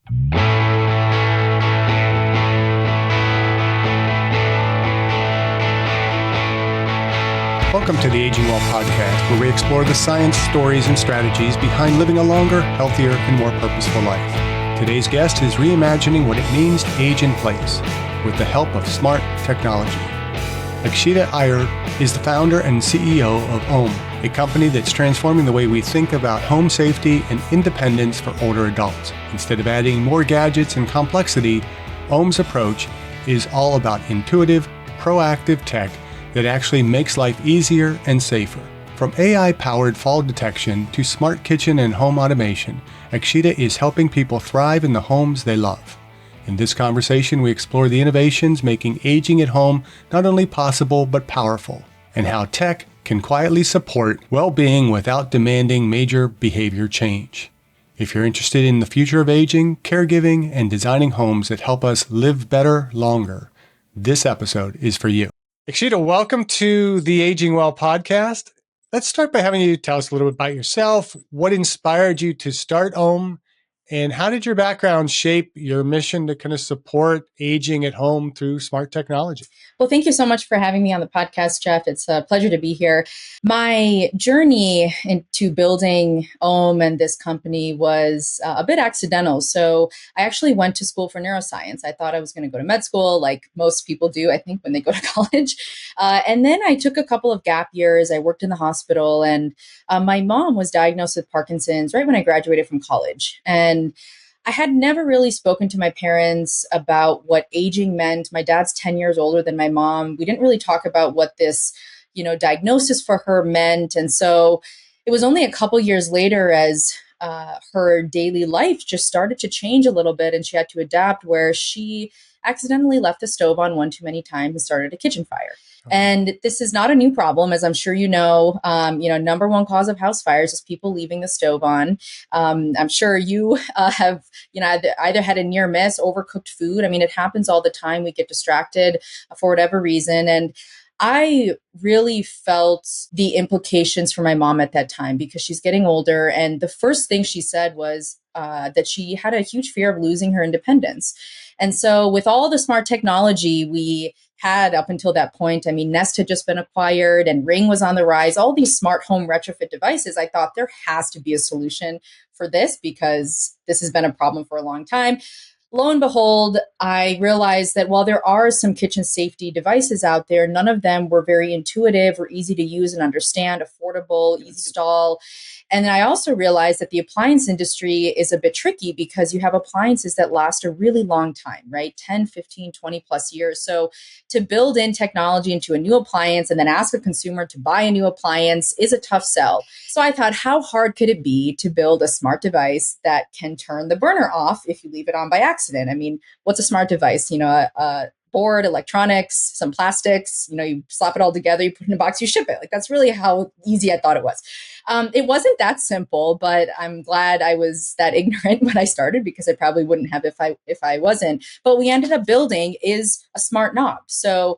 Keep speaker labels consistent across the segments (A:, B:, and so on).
A: Welcome to the Aging Well podcast, where we explore the science, stories, and strategies behind living a longer, healthier, and more purposeful life. Today's guest is reimagining what it means to age in place with the help of smart technology. Akshita Iyer is the founder and CEO of Ome, a company that's transforming the way we think about home safety and independence for older adults. Instead of adding more gadgets and complexity, Ome's approach is all about intuitive, proactive tech that actually makes life easier and safer. From AI-powered fall detection to smart kitchen and home automation, Akshita is helping people thrive in the homes they love. In this conversation, we explore the innovations making aging at home not only possible but powerful, and how tech can quietly support well-being without demanding major behavior change. If you're interested in the future of aging, caregiving, and designing homes that help us live better longer, this episode is for you. Akshita, welcome to the Aging Well podcast. Let's start by having you tell us a little bit about yourself, what inspired you to start Ome, and how did your background shape your mission to kind of support aging at home through smart technology?
B: Well, thank you so much for having me on the podcast, Jeff. It's a pleasure to be here. My journey into building Ome and this company was a bit accidental. So I actually went to school for neuroscience. I thought I was going to go to med school, like most people do, I think, when they go to college. And then I took a couple of gap years. I worked in the hospital, and my mom was diagnosed with Parkinson's right when I graduated from college. And I had never really spoken to my parents about what aging meant. My dad's 10 years older than my mom. We didn't really talk about what this, diagnosis for her meant. And so it was only a couple years later as her daily life just started to change a little bit and she had to adapt, where she accidentally left the stove on one too many times and started a kitchen fire. And this is not a new problem, as I'm sure you know. Number one cause of house fires is people leaving the stove on. I'm sure you have, either had a near miss, overcooked food. I mean, it happens all the time. We get distracted for whatever reason. And I really felt the implications for my mom at that time because she's getting older. And the first thing she said was that she had a huge fear of losing her independence. And so with all the smart technology we had up until that point, I mean, Nest had just been acquired and Ring was on the rise, all these smart home retrofit devices, I thought there has to be a solution for this because this has been a problem for a long time. Lo and behold, I realized that while there are some kitchen safety devices out there, none of them were very intuitive or easy to use and understand, affordable, easy to install. And then I also realized that the appliance industry is a bit tricky because you have appliances that last a really long time, right? 10, 15, 20 plus years. So to build in technology into a new appliance and then ask a consumer to buy a new appliance is a tough sell. So I thought, how hard could it be to build a smart device that can turn the burner off if you leave it on by accident? I mean, what's a smart device? A board, electronics, some plastics, you slap it all together, you put it in a box, you ship it. Like, that's really how easy I thought it was. It wasn't that simple, but I'm glad I was that ignorant when I started because I probably wouldn't have if I wasn't. But what we ended up building is a smart knob. So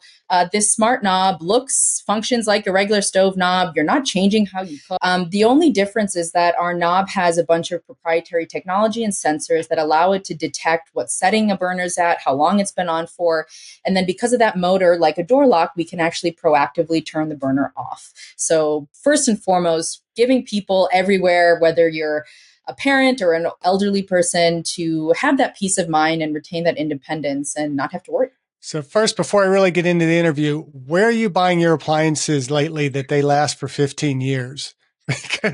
B: this smart knob functions like a regular stove knob. You're not changing how you cook. The only difference is that our knob has a bunch of proprietary technology and sensors that allow it to detect what setting a burner's at, how long it's been on for. And then because of that motor, like a door lock, we can actually proactively turn the burner off. So first and foremost, giving people everywhere, whether you're a parent or an elderly person, to have that peace of mind and retain that independence and not have to worry.
A: So first, before I really get into the interview, where are you buying your appliances lately that they last for 15 years?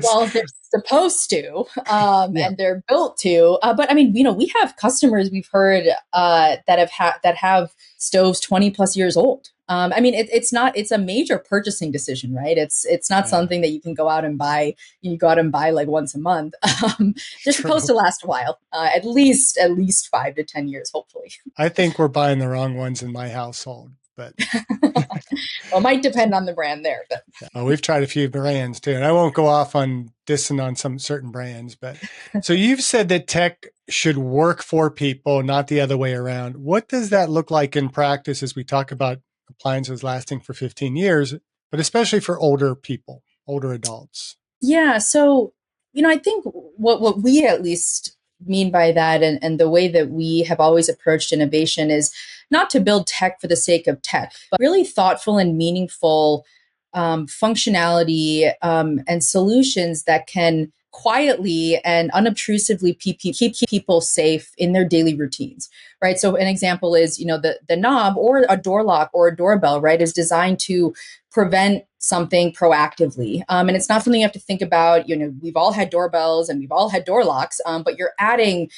B: Well, they're supposed to, and they're built to. But I mean, we have customers we've heard that have stoves 20 plus years old. I mean, it's a major purchasing decision, right? It's not something that you can go out and buy. You go out and buy like once a month. They're supposed to last a while, at least 5 to 10 years, hopefully.
A: I think we're buying the wrong ones in my household, but
B: well, it might depend on the brand there. But
A: we've tried a few brands too, and I won't go off on dissing on some certain brands. But so you've said that tech should work for people, not the other way around. What does that look like in practice as we talk about appliances lasting for 15 years, but especially for older people, older adults?
B: Yeah. So, I think what we at least mean by that, and the way that we have always approached innovation, is not to build tech for the sake of tech, but really thoughtful and meaningful functionality and solutions that can quietly and unobtrusively keep people safe in their daily routines, right? So an example is, the knob or a door lock or a doorbell, right, is designed to prevent something proactively. And it's not something you have to think about. We've all had doorbells and we've all had door locks, but you're adding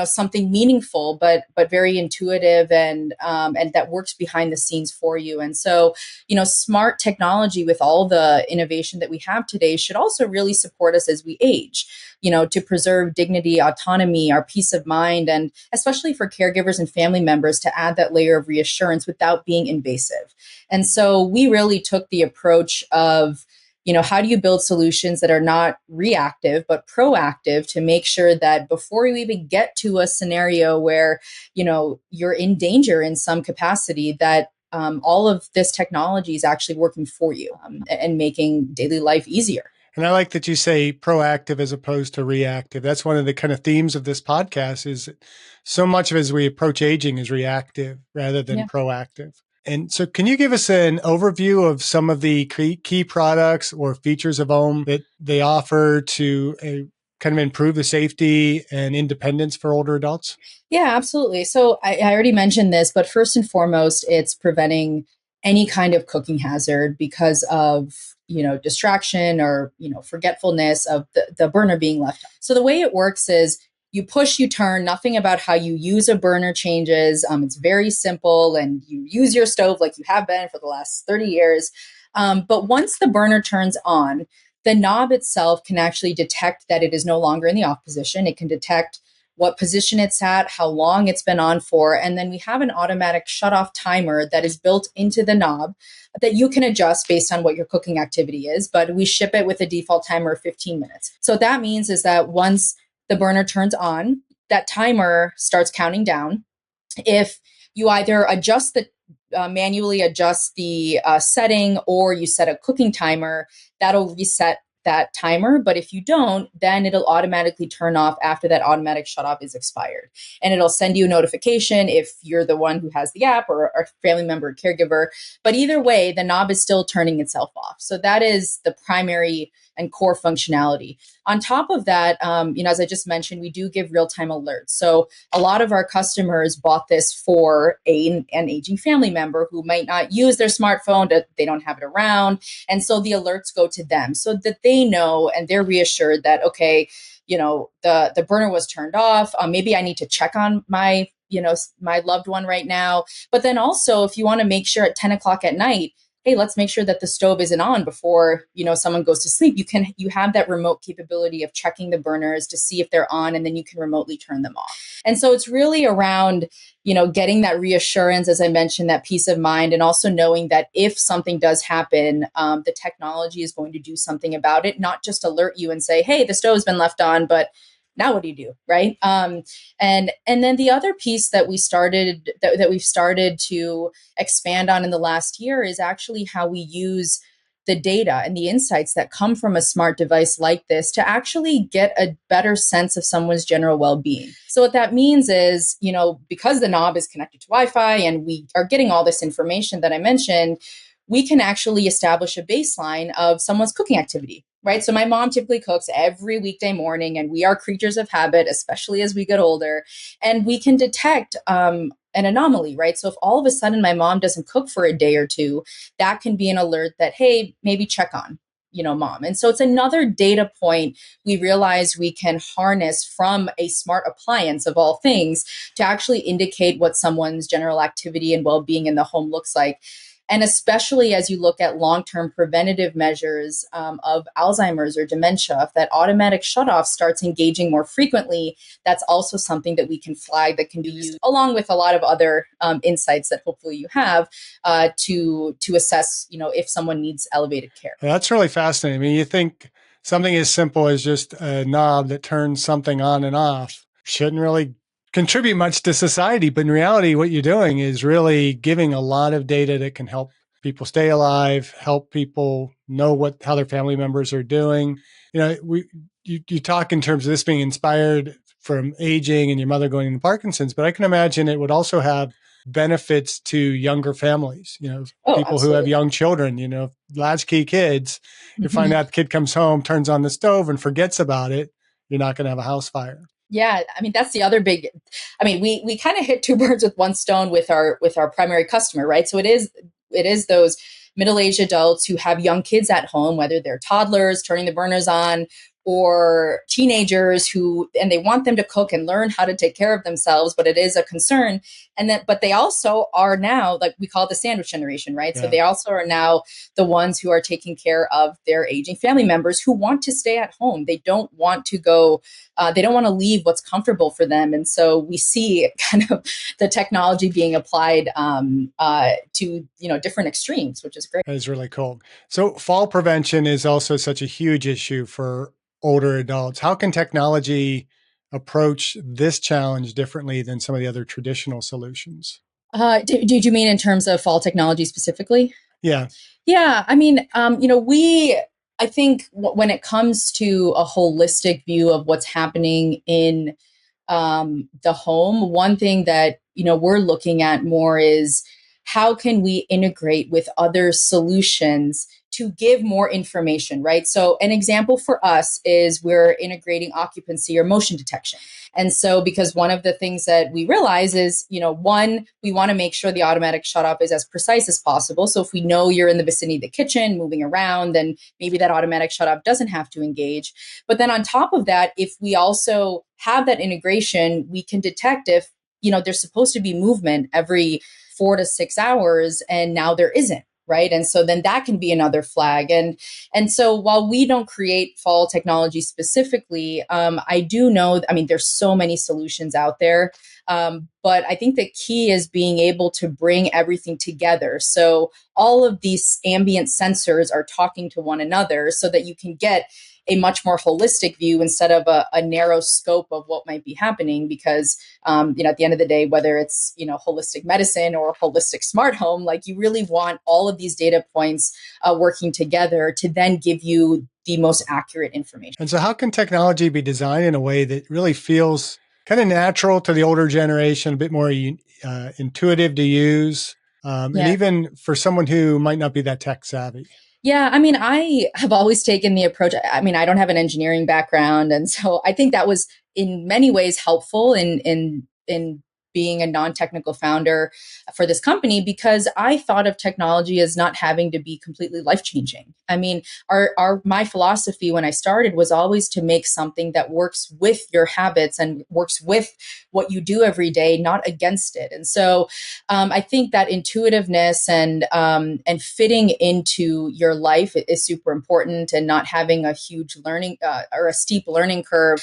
B: something meaningful, but very intuitive, and that works behind the scenes for you. And so, smart technology with all the innovation that we have today should also really support us as we age, to preserve dignity, autonomy, our peace of mind, and especially for caregivers and family members, to add that layer of reassurance without being invasive. And so we really took the approach of, how do you build solutions that are not reactive, but proactive, to make sure that before you even get to a scenario where, you're in danger in some capacity, that all of this technology is actually working for you, and making daily life easier.
A: And I like that you say proactive as opposed to reactive. That's one of the kind of themes of this podcast, is so much of as we approach aging is reactive rather than proactive. And so can you give us an overview of some of the key products or features of Ome that they offer to kind of improve the safety and independence for older adults?
B: Yeah, absolutely. So I already mentioned this, but first and foremost, it's preventing any kind of cooking hazard because of, distraction or, forgetfulness of the burner being left on. So the way it works is you push, you turn, nothing about how you use a burner changes. It's very simple, and you use your stove like you have been for the last 30 years. But once the burner turns on, the knob itself can actually detect that it is no longer in the off position. It can detect what position it's at, how long it's been on for. And then we have an automatic shut-off timer that is built into the knob that you can adjust based on what your cooking activity is. But we ship it with a default timer of 15 minutes. So what that means is that once the burner turns on, that timer starts counting down. If you either manually adjust the setting, or you set a cooking timer, that'll reset that timer. But if you don't, then it'll automatically turn off after that automatic shut off is expired. And it'll send you a notification if you're the one who has the app, or a family member or caregiver. But either way, the knob is still turning itself off. So that is the primary and core functionality. On top of that, as I just mentioned, we do give real-time alerts. So a lot of our customers bought this for an aging family member who might not use their smartphone, they don't have it around. And so the alerts go to them so that they know, and they're reassured that, okay, the burner was turned off. Maybe I need to check on my loved one right now. But then also, if you want to make sure at 10 o'clock at night, hey, let's make sure that the stove isn't on before, someone goes to sleep. You have that remote capability of checking the burners to see if they're on, and then you can remotely turn them off. And so it's really around, getting that reassurance, as I mentioned, that peace of mind, and also knowing that if something does happen, the technology is going to do something about it, not just alert you and say, hey, the stove's been left on, but now what do you do, right? And then the other piece that we've started to expand on in the last year is actually how we use the data and the insights that come from a smart device like this to actually get a better sense of someone's general well-being. So what that means is, because the knob is connected to Wi-Fi and we are getting all this information that I mentioned, we can actually establish a baseline of someone's cooking activity, right? So my mom typically cooks every weekday morning, and we are creatures of habit, especially as we get older, and we can detect an anomaly, right? So if all of a sudden my mom doesn't cook for a day or two, that can be an alert that, hey, maybe check on, mom. And so it's another data point we realize we can harness from a smart appliance of all things to actually indicate what someone's general activity and well-being in the home looks like. And especially as you look at long-term preventative measures of Alzheimer's or dementia, if that automatic shutoff starts engaging more frequently, that's also something that we can flag that can be used along with a lot of other insights that hopefully you have to assess, if someone needs elevated care.
A: That's really fascinating. I mean, you think something as simple as just a knob that turns something on and off shouldn't really contribute much to society. But in reality, what you're doing is really giving a lot of data that can help people stay alive, help people know how their family members are doing. You talk in terms of this being inspired from aging and your mother going into Parkinson's, but I can imagine it would also have benefits to younger families,
B: Oh,
A: people who have
B: absolutely.
A: young children, latchkey kids. You find out the kid comes home, turns on the stove and forgets about it. You're not going to have a house fire.
B: Yeah, I mean that's the other big. I mean, we kind of hit two birds with one stone with our primary customer, right? So it is those middle-aged adults who have young kids at home, whether they're toddlers turning the burners on or teenagers and they want them to cook and learn how to take care of themselves, but it is a concern. But they also are now, like we call it the sandwich generation, right?
A: Yeah.
B: So they also are now the ones who are taking care of their aging family members who want to stay at home. They don't want to go they don't want to leave what's comfortable for them. And so we see kind of the technology being applied to, different extremes, which is great.
A: That is really cool. So fall prevention is also such a huge issue for older adults. How can technology approach this challenge differently than some of the other traditional solutions?
B: Did you mean in terms of fall technology specifically?
A: Yeah.
B: Yeah, I mean, I think when it comes to a holistic view of what's happening in the home, one thing that we're looking at more is how can we integrate with other solutions to give more information, right? So an example for us is we're integrating occupancy or motion detection. And so because one of the things that we realize is, one, we want to make sure the automatic shut off is as precise as possible. So if we know you're in the vicinity of the kitchen, moving around, then maybe that automatic shut off doesn't have to engage. But then on top of that, if we also have that integration, we can detect if, there's supposed to be movement every 4 to 6 hours and now there isn't. Right. And so then that can be another flag. And so while we don't create fall technology specifically, I do know, I mean, there's so many solutions out there. But I think the key is being able to bring everything together. So all of these ambient sensors are talking to one another so that you can get a much more holistic view instead of a narrow scope of what might be happening. Because, at the end of the day, whether it's, holistic medicine or holistic smart home, like you really want all of these data points working together to then give you the most accurate information.
A: And so how can technology be designed in a way that really feels kind of natural to the older generation, a bit more intuitive to use, and even for someone who might not be that tech savvy?
B: Yeah, I mean, I have always taken the approach. I mean, I don't have an engineering background, and so I think that was in many ways helpful in being a non-technical founder for this company because I thought of technology as not having to be completely life-changing. I mean, my philosophy when I started was always to make something that works with your habits and works with what you do every day, not against it. And so I think that intuitiveness and fitting into your life is super important, and not having a huge learning or a steep learning curve.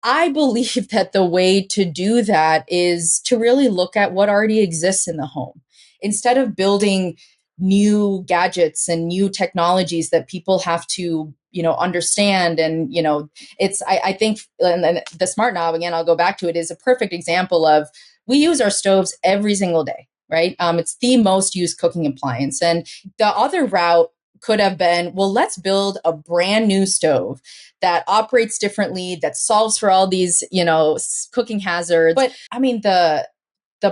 B: I believe that the way to do that is to really look at what already exists in the home instead of building new gadgets and new technologies that people have to understand. And I think and the smart knob, again, I'll go back to it, is a perfect example of we use our stoves every single day, right? It's the most used cooking appliance. And the other route could have been, well, let's build a brand new stove that operates differently, that solves for all these, cooking hazards. But I mean, the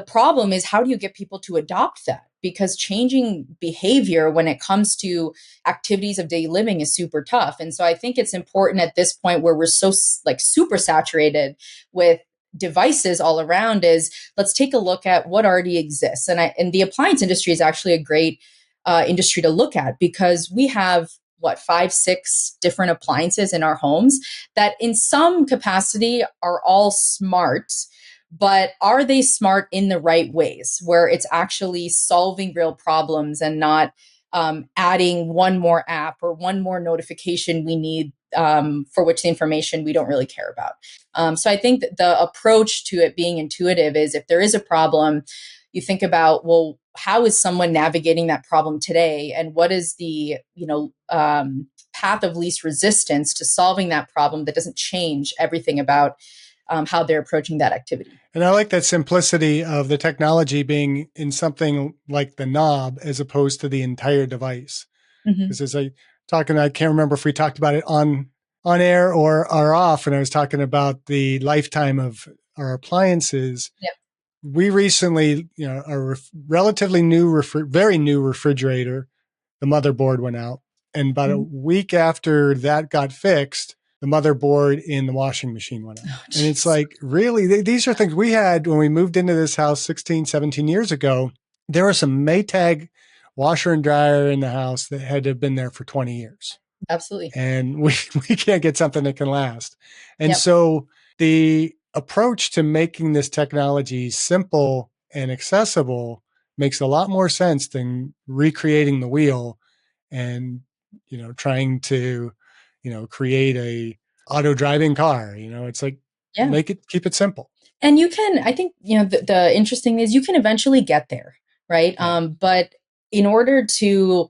B: problem is, how do you get people to adopt that? Because changing behavior when it comes to activities of daily living is super tough. And so I think it's important at this point where we're so super saturated with devices all around, is let's take a look at what already exists. And the appliance industry is actually a great industry to look at, because we have 5, 6 different appliances in our homes that in some capacity are all smart, but are they smart in the right ways where it's actually solving real problems and not adding one more app or one more notification we need for which the information we don't really care about. So I think that the approach to it being intuitive is, if there is a problem, you think about, well, how is someone navigating that problem today, and what is the path of least resistance to solving that problem that doesn't change everything about how they're approaching that activity.
A: And I like that simplicity of the technology being in something like the knob as opposed to the entire device. Because as I can't remember if we talked about it on on air or are off, and I was talking about the lifetime of our appliances.
B: Yep.
A: We recently, a relatively new, very new refrigerator, the motherboard went out. And about a week after that got fixed, the motherboard in the washing machine went out.
B: Oh,
A: and it's
B: geez.
A: like, really, these are things we had when we moved into this house 16, 17 years ago. There was some Maytag washer and dryer in the house that had to have been there for 20 years.
B: Absolutely.
A: And we can't get something that can last. And
B: Yep.
A: so the approach to making this technology simple and accessible makes a lot more sense than recreating the wheel and, trying to, create a auto driving car. It's like,
B: Yeah.
A: keep it simple.
B: And you can, I think, the interesting is you can eventually get there, right?
A: Yeah.
B: But in order to,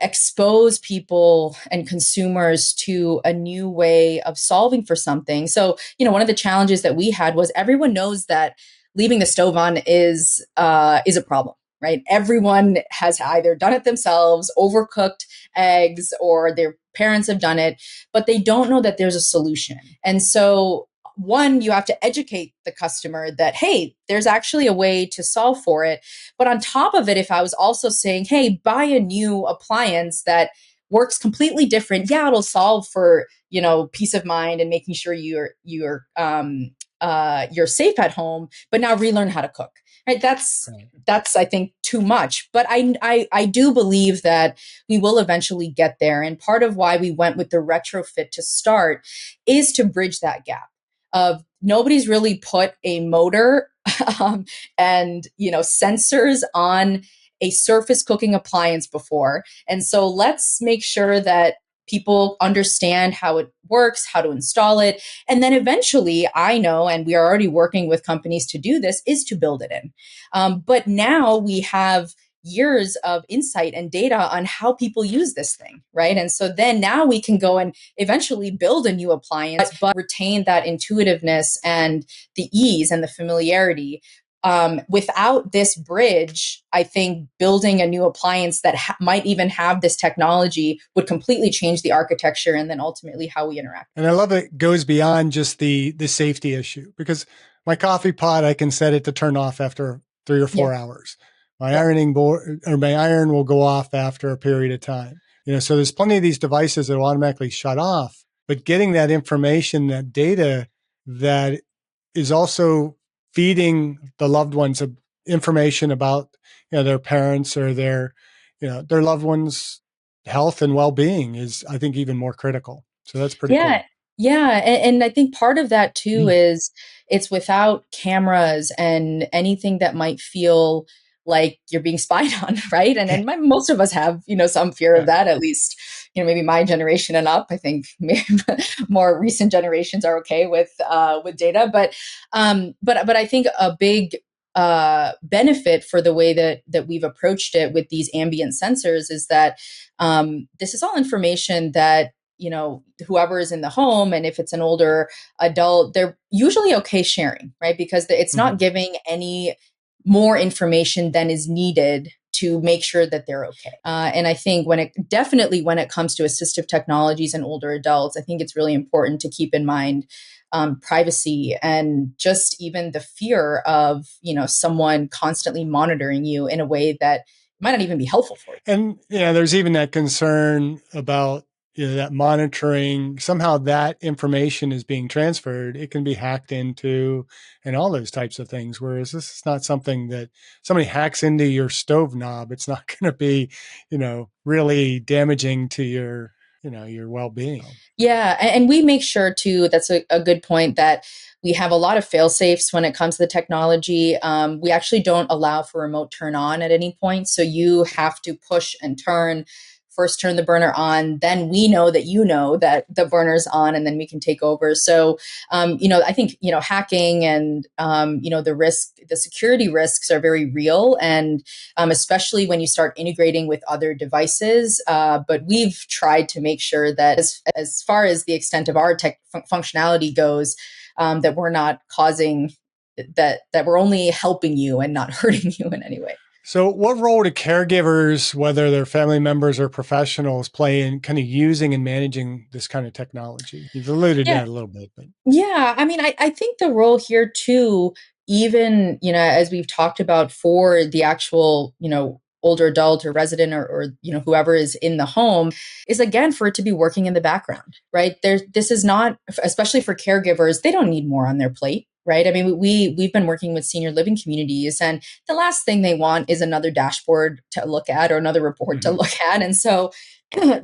B: expose people and consumers to a new way of solving for something. So, one of the challenges that we had was everyone knows that leaving the stove on is a problem. Right. Everyone has either done it themselves, overcooked eggs, or their parents have done it, but they don't know that there's a solution. And so one, you have to educate the customer that, hey, there's actually a way to solve for it. But on top of it, if I was also saying, hey, buy a new appliance that works completely different, yeah, it'll solve for, peace of mind and making sure you're safe at home, but now relearn how to cook. Right. That's I think too much. But I do believe that we will eventually get there. And part of why we went with the retrofit to start is to bridge that gap of nobody's really put a motor and sensors on a surface cooking appliance before. And so let's make sure that people understand how it works, how to install it. And then eventually, I know, and we are already working with companies to do this, is to build it in. But now we have years of insight and data on how people use this thing, right? And so then now we can go and eventually build a new appliance, but retain that intuitiveness and the ease and the familiarity. Without this bridge, I think building a new appliance that might even have this technology would completely change the architecture and then ultimately how we interact.
A: And I love it goes beyond just the safety issue, because my coffee pot, I can set it to turn off after 3 or 4 hours. My ironing board or my iron will go off after a period of time. So there's plenty of these devices that will automatically shut off, but getting that information, that data that is also feeding the loved ones information about, their parents or their loved ones' health and well-being is, I think, even more critical. So that's pretty cool.
B: Yeah. And I think part of that too is it's without cameras and anything that might feel like you're being spied on, right? And most of us have, some fear of that, at least, maybe my generation and up. I think maybe more recent generations are okay with data, but I think a big benefit for the way that we've approached it with these ambient sensors is that this is all information that whoever is in the home, and if it's an older adult, they're usually okay sharing, right? Because it's not giving any more information than is needed to make sure that they're okay. And I think when it comes to assistive technologies and older adults, I think it's really important to keep in mind privacy and just even the fear of, someone constantly monitoring you in a way that might not even be helpful for you.
A: And there's even that concern about that monitoring, somehow that information is being transferred. It can be hacked into and all those types of things. Whereas this is not something that somebody hacks into your stove knob. It's not going to be, really damaging to your well-being.
B: Yeah. And we make sure too, that's a good point, that we have a lot of fail safes when it comes to the technology. We actually don't allow for remote turn on at any point. So you have to push and first turn the burner on, then we know that the burner's on, and then we can take over. So, I think, hacking and, the security risks are very real. And especially when you start integrating with other devices. But we've tried to make sure that as far as the extent of our tech functionality goes, that we're not causing that we're only helping you and not hurting you in any way.
A: So what role do caregivers, whether they're family members or professionals, play in kind of using and managing this kind of technology? You've alluded to
B: Yeah.
A: that a little bit, but
B: Yeah, I mean, I think the role here too, even, as we've talked about for the actual, older adult or resident or whoever is in the home is again for it to be working in the background, right? This is not, especially for caregivers, they don't need more on their plate, right? I mean, we've been working with senior living communities, and the last thing they want is another dashboard to look at or another report to
A: Mhm.
B: look at. And so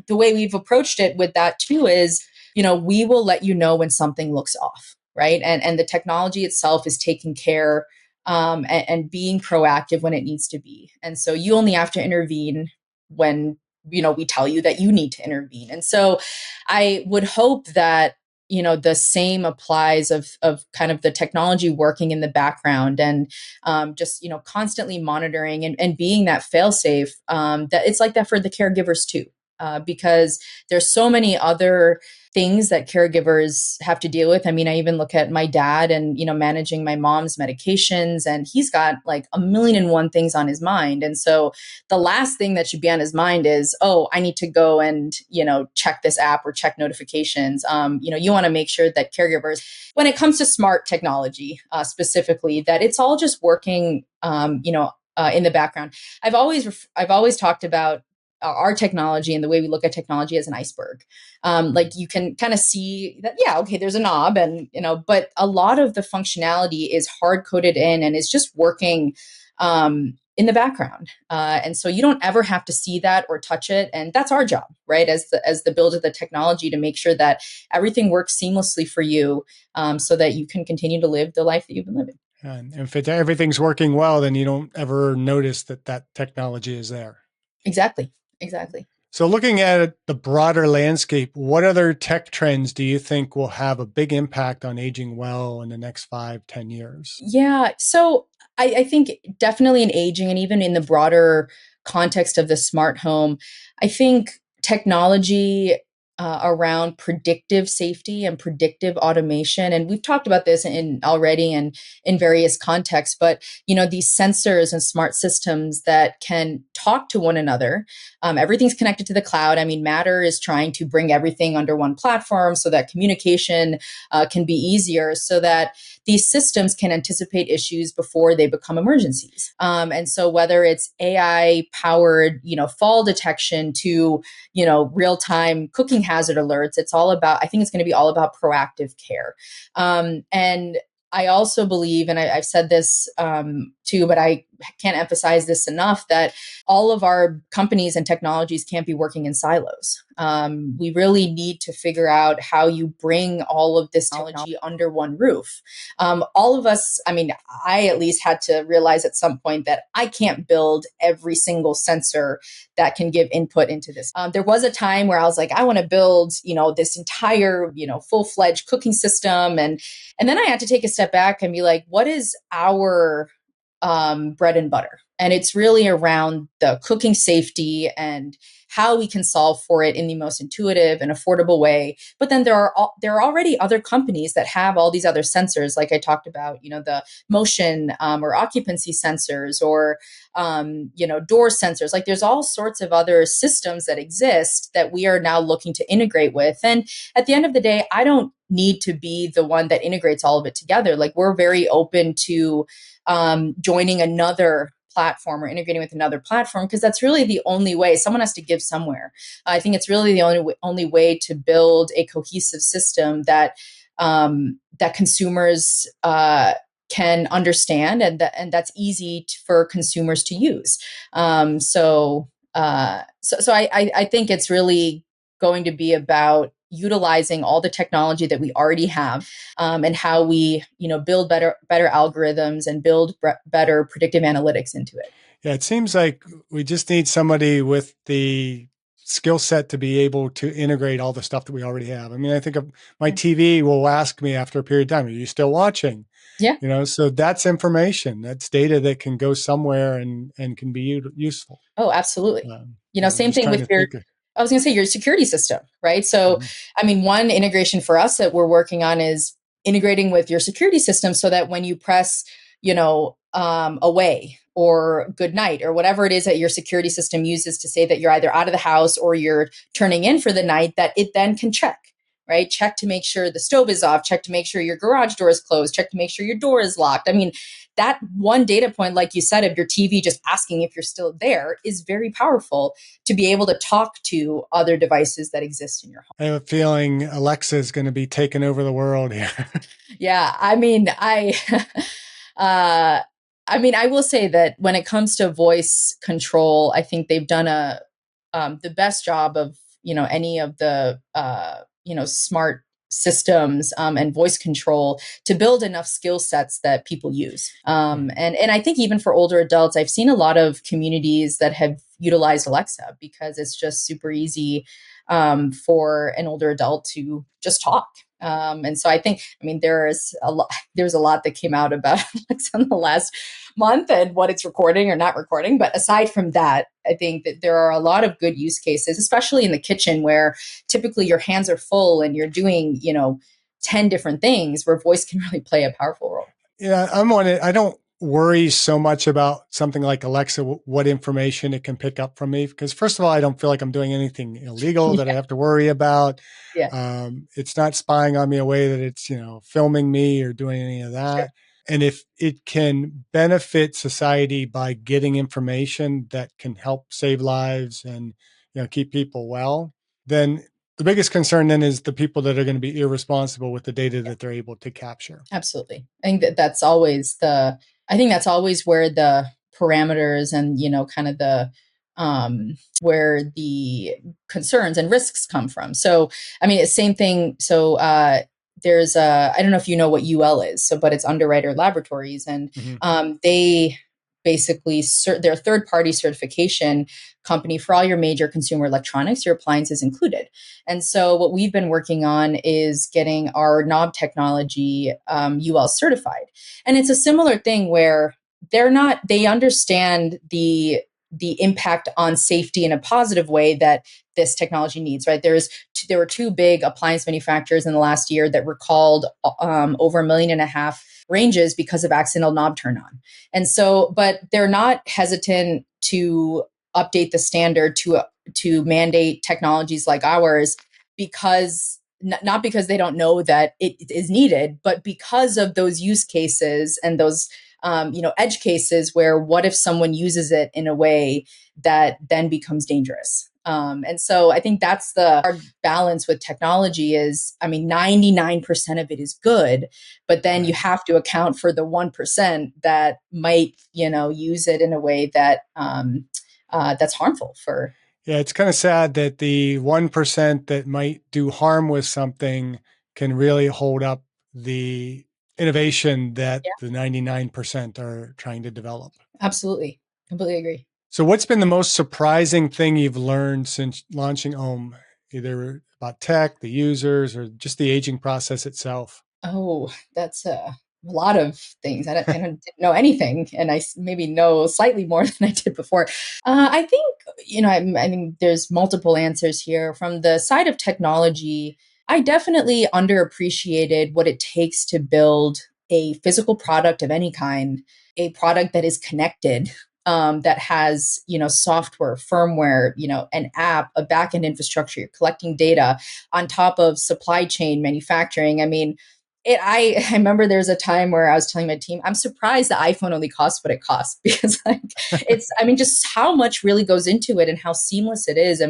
B: the way we've approached it with that too is, we will let you know when something looks off, right? And the technology itself is taking care and being proactive when it needs to be. And so you only have to intervene when we tell you that you need to intervene. And so I would hope that the same applies of kind of the technology working in the background and just constantly monitoring and being that fail-safe, that it's like that for the caregivers too, because there's so many other things that caregivers have to deal with. I mean, I even look at my dad and, managing my mom's medications, and he's got like a million and one things on his mind. And so the last thing that should be on his mind is, oh, I need to go and, check this app or check notifications. You want to make sure that caregivers, when it comes to smart technology, specifically, that it's all just working, in the background. I've always talked about our technology and the way we look at technology as an iceberg. Like you can kind of see that, yeah, okay, there's a knob, and but a lot of the functionality is hard coded in and is just working in the background, and so you don't ever have to see that or touch it, and that's our job, right? As the build of the technology, to make sure that everything works seamlessly for you, so that you can continue to live the life that you've been living.
A: and if everything's working well, then you don't ever notice that technology is there.
B: Exactly.
A: So looking at the broader landscape, what other tech trends do you think will have a big impact on aging well in the next 5, 10 years?
B: Yeah. So I think definitely in aging and even in the broader context of the smart home, I think technology around predictive safety and predictive automation. And we've talked about this in already and in various contexts, but these sensors and smart systems that can talk to one another. Everything's connected to the cloud. I mean, Matter is trying to bring everything under one platform so that communication can be easier, so that these systems can anticipate issues before they become emergencies. And so whether it's AI powered, fall detection to, real time cooking hazard alerts, I think it's going to be all about proactive care. And I also believe, and I've said this too, but I can't emphasize this enough, that all of our companies and technologies can't be working in silos. We really need to figure out how you bring all of this technology under one roof. All of us, I mean, I at least had to realize at some point that I can't build every single sensor that can give input into this. There was a time where I was like, I want to build, this entire, full-fledged cooking system. And then I had to take a step back and be like, what is our bread and butter? And it's really around the cooking safety and how we can solve for it in the most intuitive and affordable way. But then there are already other companies that have all these other sensors, like I talked about, the motion or occupancy sensors, or door sensors. Like there's all sorts of other systems that exist that we are now looking to integrate with. And at the end of the day, I don't need to be the one that integrates all of it together. Like we're very open to joining another platform or integrating with another platform, because that's really the only way. Someone has to give somewhere. I think it's really the only way to build a cohesive system that that consumers can understand, and that's easy for consumers to use. So I think it's really going to be about utilizing all the technology that we already have, and how we build better algorithms and build better predictive analytics into it.
A: Yeah, it seems like we just need somebody with the skill set to be able to integrate all the stuff that we already have. I mean, I think of my TV will ask me after a period of time, are you still watching?
B: Yeah.
A: So that's information, that's data that can go somewhere and can be useful.
B: Oh, absolutely. Same thing with I was going to say your security system, right? So, I mean, one integration for us that we're working on is integrating with your security system so that when you press, away, or good night or whatever it is that your security system uses to say that you're either out of the house or you're turning in for the night, that it then can check, right? Check to make sure the stove is off, check to make sure your garage door is closed, check to make sure your door is locked. I mean, that one data point, like you said, of your TV just asking if you're still there is very powerful to be able to talk to other devices that exist in your home.
A: I have a feeling Alexa is going to be taking over the world here.
B: Yeah, I mean, uh, I will say that when it comes to voice control, I think they've done the best job of any of the smart systems and voice control to build enough skill sets that people use. And I think even for older adults, I've seen a lot of communities that have utilized Alexa because it's just super easy for an older adult to just talk. And so I think, there's a lot that came out about Alexa in the last month and what it's recording or not recording. But aside from that, I think that there are a lot of good use cases, especially in the kitchen where typically your hands are full and you're doing, 10 different things where voice can really play a powerful role.
A: Yeah, I'm on it. I don't worry so much about something like Alexa, what information it can pick up from me. Because first of all, I don't feel like I'm doing anything illegal that I have to worry about.
B: Yeah.
A: It's not spying on me a way that it's, filming me or doing any of that. Sure. And if it can benefit society by getting information that can help save lives and, keep people well, then the biggest concern then is the people that are going to be irresponsible with the data that they're able to capture.
B: Absolutely. I think that's always where the parameters and, kind of where the concerns and risks come from. So, same thing. So, there's I don't know if you know what UL is, but it's Underwriter Laboratories, and they basically they're a third-party certification company for all your major consumer electronics, your appliances included. And so what we've been working on is getting our knob technology UL certified. And it's a similar thing where they understand the impact on safety in a positive way that this technology needs, right? There were two big appliance manufacturers in the last year that recalled over 1.5 million ranges because of accidental knob turn on. And so, but they're not hesitant to update the standard to mandate technologies like ours because not because they don't know that it is needed, but because of those use cases and those edge cases where what if someone uses it in a way that then becomes dangerous. And so I think that's our balance with technology is, 99% of it is good, but then you have to account for the 1% that might, use it in a way that that's harmful for.
A: Yeah, it's kind of sad that the 1% that might do harm with something can really hold up the innovation that the 99% are trying to develop.
B: Absolutely. Completely agree.
A: So what's been the most surprising thing you've learned since launching Ome, either about tech, the users, or just the aging process itself?
B: Oh, that's a lot of things. I didn't know anything, and I maybe know slightly more than I did before. I think, I mean, there's multiple answers here. From the side of technology, I definitely underappreciated what it takes to build a physical product of any kind, a product that is connected, that has, software, firmware, an app, a backend infrastructure, you're collecting data on top of supply chain manufacturing. I remember there's a time where I was telling my team, I'm surprised the iPhone only costs what it costs because just how much really goes into it and how seamless it is.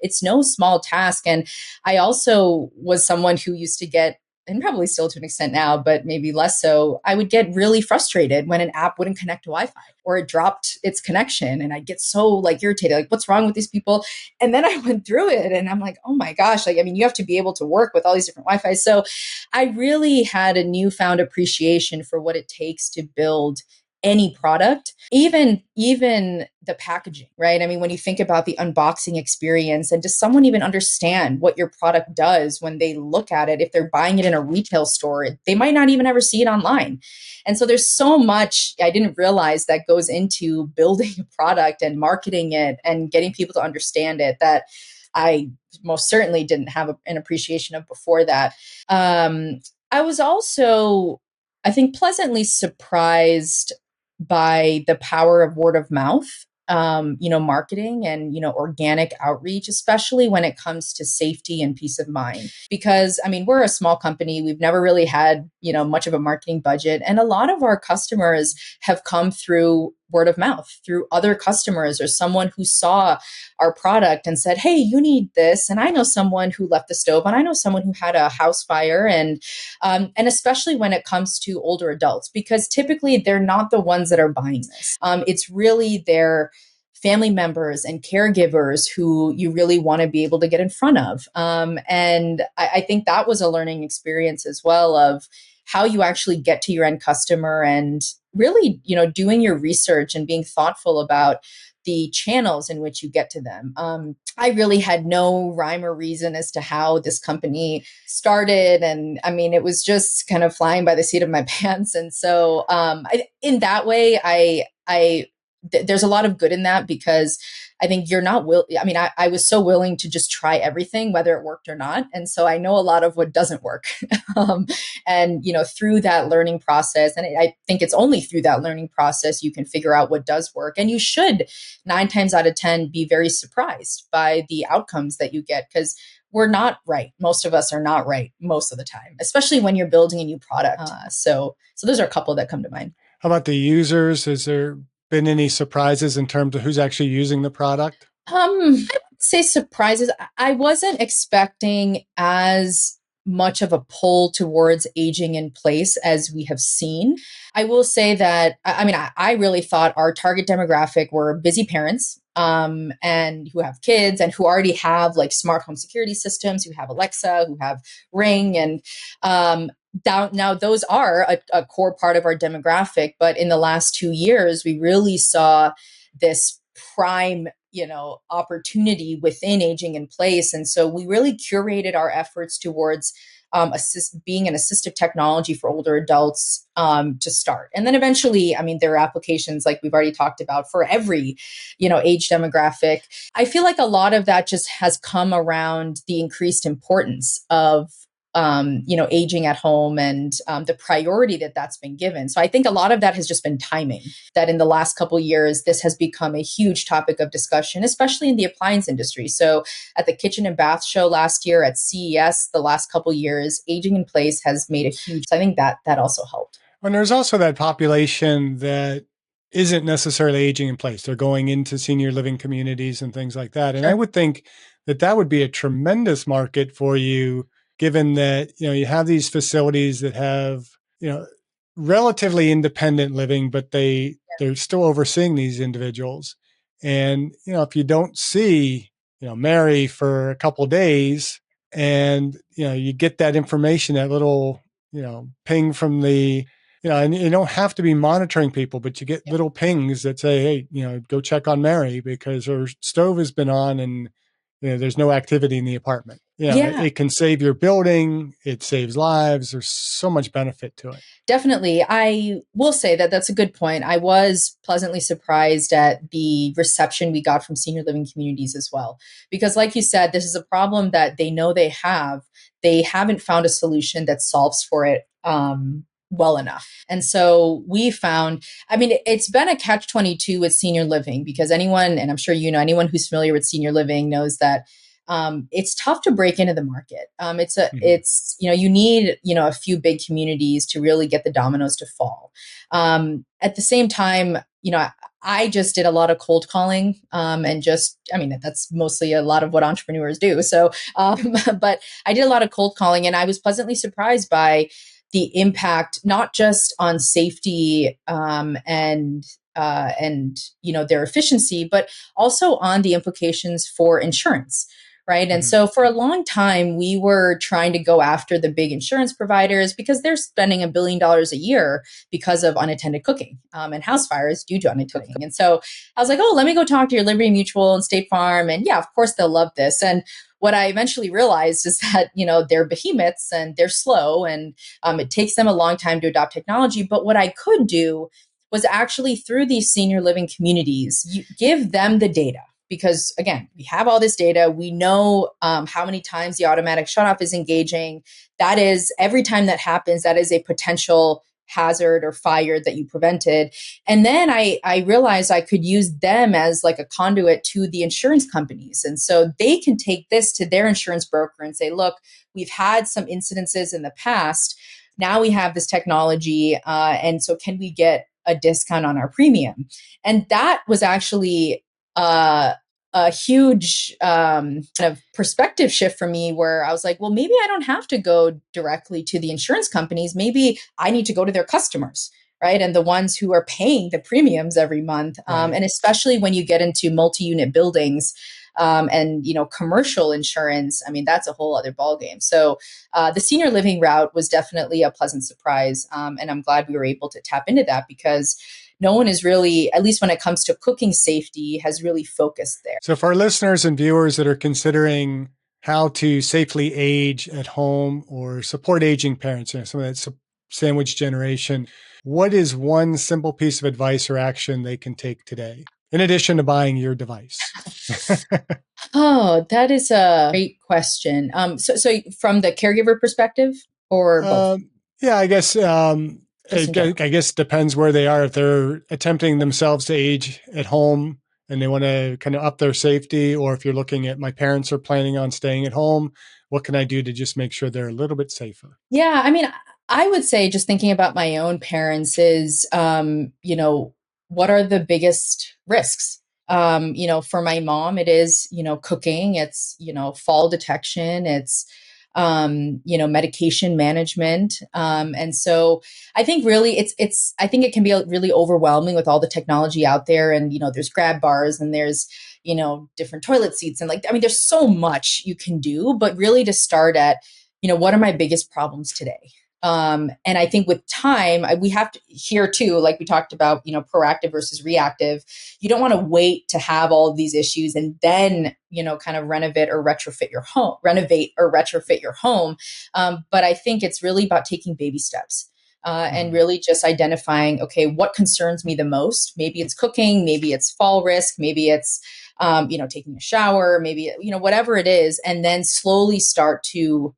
B: It's no small task. And I also was someone who used to get, and probably still to an extent now, but maybe less so, I would get really frustrated when an app wouldn't connect to Wi-Fi or it dropped its connection. And I'd get so irritated, what's wrong with these people? And then I went through it and I'm like, oh my gosh, you have to be able to work with all these different Wi-Fi. So I really had a newfound appreciation for what it takes to build any product, even the packaging, right? When you think about the unboxing experience, and does someone even understand what your product does when they look at it? If they're buying it in a retail store, they might not even ever see it online. And so there's so much I didn't realize that goes into building a product and marketing it and getting people to understand it that I most certainly didn't have an appreciation of before that. I was also, I think, pleasantly surprised by the power of word of mouth, marketing and, organic outreach, especially when it comes to safety and peace of mind. Because, I mean, we're a small company. We've never really had, much of a marketing budget. And a lot of our customers have come through word of mouth, through other customers or someone who saw our product and said, hey, you need this. And I know someone who left the stove, and I know someone who had a house fire. And especially when it comes to older adults, because typically they're not the ones that are buying this. It's really their family members and caregivers who you really want to be able to get in front of. And I think that was a learning experience as well, of how you actually get to your end customer, and really, doing your research and being thoughtful about the channels in which you get to them. I really had no rhyme or reason as to how this company started. And I mean, it was just kind of flying by the seat of my pants. And so in that way, there's a lot of good in that, because I think you're not I was so willing to just try everything, whether it worked or not. And so I know a lot of what doesn't work. And, through that learning process, and I think it's only through that learning process you can figure out what does work. And you should 9 times out of 10 be very surprised by the outcomes that you get, because we're not right. Most of us are not right most of the time, especially when you're building a new product. So those are a couple that come to mind.
A: How about the users? Has there been any surprises in terms of who's actually using the product?
B: I would say surprises. I wasn't expecting as much of a pull towards aging in place as we have seen. I will say that, I really thought our target demographic were busy parents, and who have kids and who already have like smart home security systems, who have Alexa, who have Ring. And now those are a core part of our demographic. But in the last 2 years, we really saw this prime opportunity within aging in place. And so we really curated our efforts towards being an assistive technology for older adults to start. And then eventually, there are applications like we've already talked about for every, age demographic. I feel like a lot of that just has come around the increased importance of aging at home, and the priority that's been given. So I think a lot of that has just been timing, that in the last couple of years, this has become a huge topic of discussion, especially in the appliance industry. So at the Kitchen and Bath Show last year, at CES, the last couple of years, aging in place has made a huge, so I think that also helped.
A: And there's also that population that isn't necessarily aging in place. They're going into senior living communities and things like that. And
B: Sure.
A: I would think that would be a tremendous market for you, given that, you have these facilities that have, relatively independent living, but they're still overseeing these individuals. And, if you don't see, Mary for a couple of days, and, you get that information, that little, ping from the, and you don't have to be monitoring people, but you get little pings that say, hey, go check on Mary because her stove has been on and there's no activity in the apartment. It can save your building. It saves lives. There's so much benefit to it.
B: Definitely. I will say that that's a good point. I was pleasantly surprised at the reception we got from senior living communities as well. Because like you said, this is a problem that they know they have. They haven't found a solution that solves for it well enough. And so we found, it's been a catch-22 with senior living, because anyone, and I'm sure anyone who's familiar with senior living knows that it's tough to break into the market. You need, a few big communities to really get the dominoes to fall. At the same time, I just did a lot of cold calling, and that's mostly a lot of what entrepreneurs do. So, but I did a lot of cold calling, and I was pleasantly surprised by the impact, not just on safety, and their efficiency, but also on the implications for insurance. Right. And so for a long time, we were trying to go after the big insurance providers because they're spending $1 billion a year because of unattended cooking and house fires due to unattended cooking. And so I was like, oh, let me go talk to your Liberty Mutual and State Farm. And yeah, of course, they'll love this. And what I eventually realized is that, they're behemoths and they're slow, and it takes them a long time to adopt technology. But what I could do was actually, through these senior living communities, you give them the data. Because again, we have all this data. We know how many times the automatic shutoff is engaging. That is, every time that happens, that is a potential hazard or fire that you prevented. And then I realized I could use them as like a conduit to the insurance companies. And so they can take this to their insurance broker and say, look, we've had some incidences in the past. Now we have this technology. And so can we get a discount on our premium? And that was actually a huge kind of perspective shift for me, where I was like, well, maybe I don't have to go directly to the insurance companies. Maybe I need to go to their customers, right? And the ones who are paying the premiums every month.
A: Right.
B: And especially when you get into multi-unit buildings, and commercial insurance, I mean, that's a whole other ballgame. So the senior living route was definitely a pleasant surprise, and I'm glad we were able to tap into that, because no one is really, at least when it comes to cooking safety, has really focused there.
A: So for our listeners and viewers that are considering how to safely age at home or support aging parents, some of that sandwich generation, what is one simple piece of advice or action they can take today, in addition to buying your device?
B: Oh, that is a great question. So from the caregiver perspective, or both?
A: Yeah, I guess
B: Just in general.
A: I guess it depends where they are. If they're attempting themselves to age at home and they want to kind of up their safety, or if you're looking at, my parents are planning on staying at home, what can I do to just make sure they're a little bit safer?
B: Yeah, I mean, I would say, just thinking about my own parents, is, what are the biggest risks? For my mom, it is, cooking, it's, fall detection, it's, medication management. And so I think really I think it can be really overwhelming with all the technology out there. And, there's grab bars, and there's, different toilet seats. And like, I mean, there's so much you can do, but really to start at, what are my biggest problems today? And I think with time, we have to here too, like we talked about, proactive versus reactive. You don't want to wait to have all of these issues and then, kind of renovate or retrofit your home. But I think it's really about taking baby steps. And really just identifying, okay, what concerns me the most? Maybe it's cooking, maybe it's fall risk, maybe it's, taking a shower, maybe, whatever it is, and then slowly start to,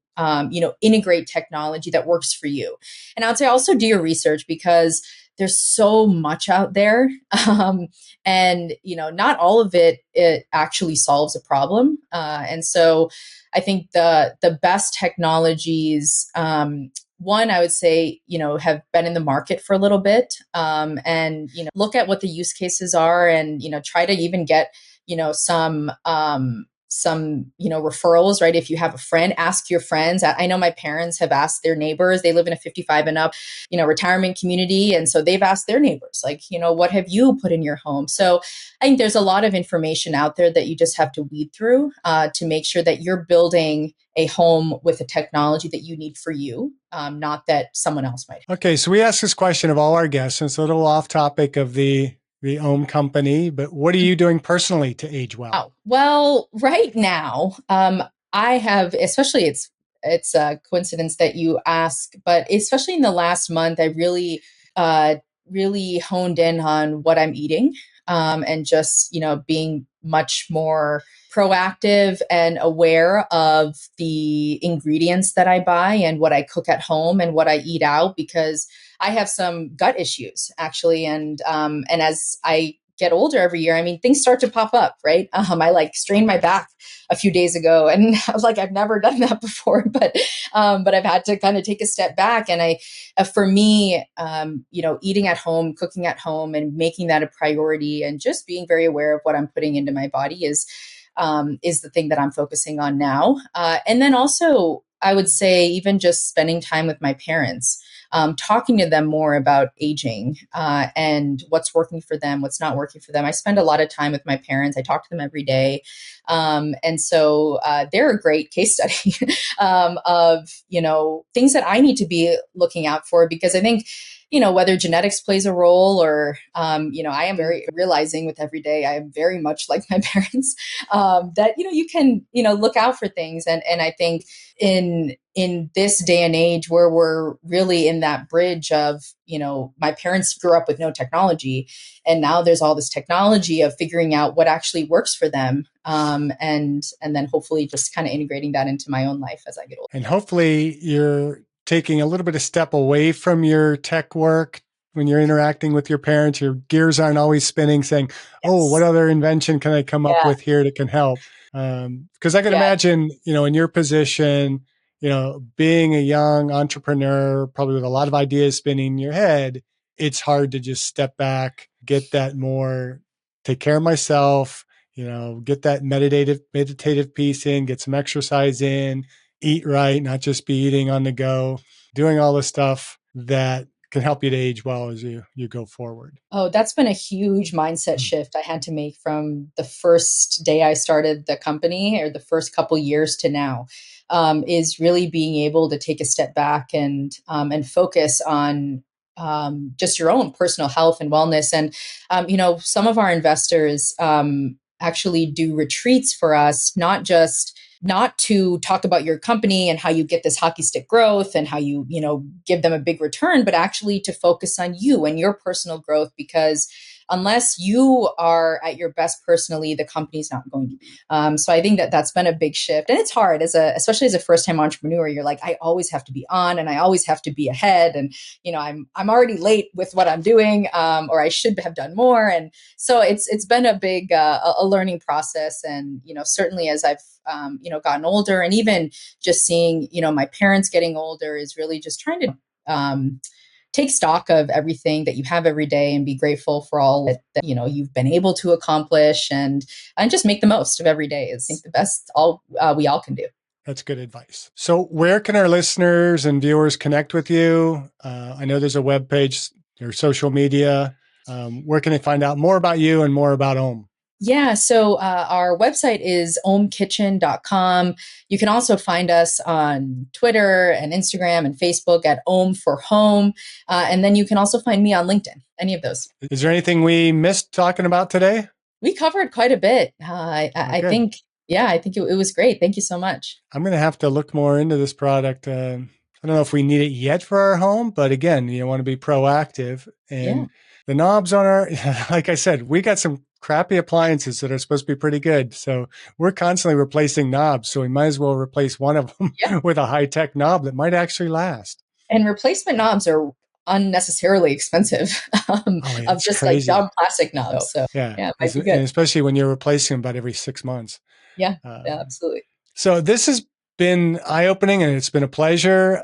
B: integrate technology that works for you. And I would say also do your research, because there's so much out there. And, not all of it actually solves a problem. And so I think the best technologies, one, I would say, have been in the market for a little bit, and, look at what the use cases are, and, try to even get, some referrals, right? If you have a friend, ask your friends. I know my parents have asked their neighbors. They live in a 55 and up retirement community, and so they've asked their neighbors, like, what have you put in your home? So I think there's a lot of information out there that you just have to weed through, to make sure that you're building a home with a technology that you need for you, not that someone else might have.
A: Okay, so we ask this question of all our guests, and it's a little off topic of the Ome company, but what are you doing personally to age well?
B: Oh, well, right now, I have, especially it's a coincidence that you ask, but especially in the last month, I really honed in on what I'm eating, and just, being much more proactive and aware of the ingredients that I buy and what I cook at home and what I eat out, because I have some gut issues actually. And as I get older every year, I mean, things start to pop up, right? I like strained my back a few days ago, and I was like, I've never done that before, but I've had to kind of take a step back. And for me, eating at home, cooking at home, and making that a priority, and just being very aware of what I'm putting into my body is the thing that I'm focusing on now. And then also, I would say, even just spending time with my parents, talking to them more about aging, and what's working for them, what's not working for them. I spend a lot of time with my parents. I talk to them every day. And so they're a great case study of, things that I need to be looking out for, because I think, whether genetics plays a role, or, I am very realizing with every day, I am very much like my parents, that, you can, look out for things. And I think in this day and age, where we're really in that bridge of, my parents grew up with no technology, and now there's all this technology of figuring out what actually works for them. And then hopefully just kind of integrating that into my own life as I get older.
A: And hopefully you're taking a little bit of step away from your tech work when you're interacting with your parents. Your gears aren't always spinning saying, oh, what
B: Yes.
A: other invention can I come up
B: Yeah.
A: with here that can help? Because I can
B: Yeah.
A: imagine, in your position, being a young entrepreneur, probably with a lot of ideas spinning in your head, it's hard to just step back, get that more, take care of myself, get that meditative piece in, get some exercise in, eat right, not just be eating on the go, doing all the stuff that can help you to age well as you go forward.
B: Oh, that's been a huge mindset shift I had to make from the first day I started the company or the first couple years to now. Is really being able to take a step back and focus on just your own personal health and wellness. And some of our investors actually do retreats for us, not to talk about your company and how you get this hockey stick growth and how you give them a big return, but actually to focus on you and your personal growth, because unless you are at your best personally, the company's not going to be. So I think that that's been a big shift, and it's hard especially as a first time entrepreneur. You're like, I always have to be on, and I always have to be ahead, and I'm already late with what I'm doing, or I should have done more, and so it's been a big a learning process, and certainly as I've gotten older, and even just seeing my parents getting older is really just trying to take stock of everything that you have every day and be grateful for all that you've been able to accomplish, and just make the most of every day is, I think, the best we all can do.
A: That's good advice. So where can our listeners and viewers connect with you? I know there's a webpage, your social media. Where can they find out more about you and more about Ome?
B: Yeah, so our website is omekitchen.com. You can also find us on Twitter and Instagram and Facebook at Ome for Home. And then you can also find me on LinkedIn, any of those.
A: Is there anything we missed talking about today?
B: We covered quite a bit. I think, I think it was great. Thank you so much.
A: I'm going to have to look more into this product. I don't know if we need it yet for our home, but again, you want to be proactive. And the knobs on our, like I said, we got some crappy appliances that are supposed to be pretty good. So we're constantly replacing knobs. So we might as well replace one of them with a high-tech knob that might actually last.
B: And replacement knobs are unnecessarily expensive of just
A: crazy.
B: like dumb plastic knobs. So
A: yeah,
B: it might be good.
A: And especially when you're replacing them about every 6 months.
B: Yeah, absolutely.
A: So this has been eye-opening, and it's been a pleasure.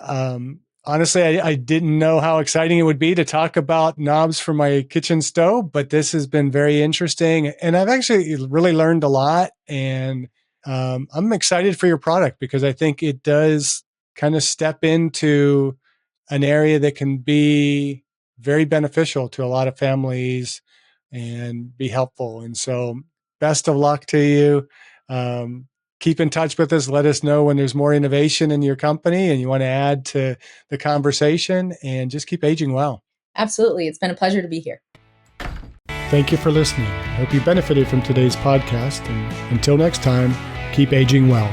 A: Honestly, I didn't know how exciting it would be to talk about knobs for my kitchen stove, but this has been very interesting, and I've actually really learned a lot. And I'm excited for your product because I think it does kind of step into an area that can be very beneficial to a lot of families and be helpful. And so best of luck to you. Keep in touch with us. Let us know when there's more innovation in your company and you want to add to the conversation, and just keep aging well.
B: Absolutely. It's been a pleasure to be here.
A: Thank you for listening. I hope you benefited from today's podcast. And until next time, keep aging well.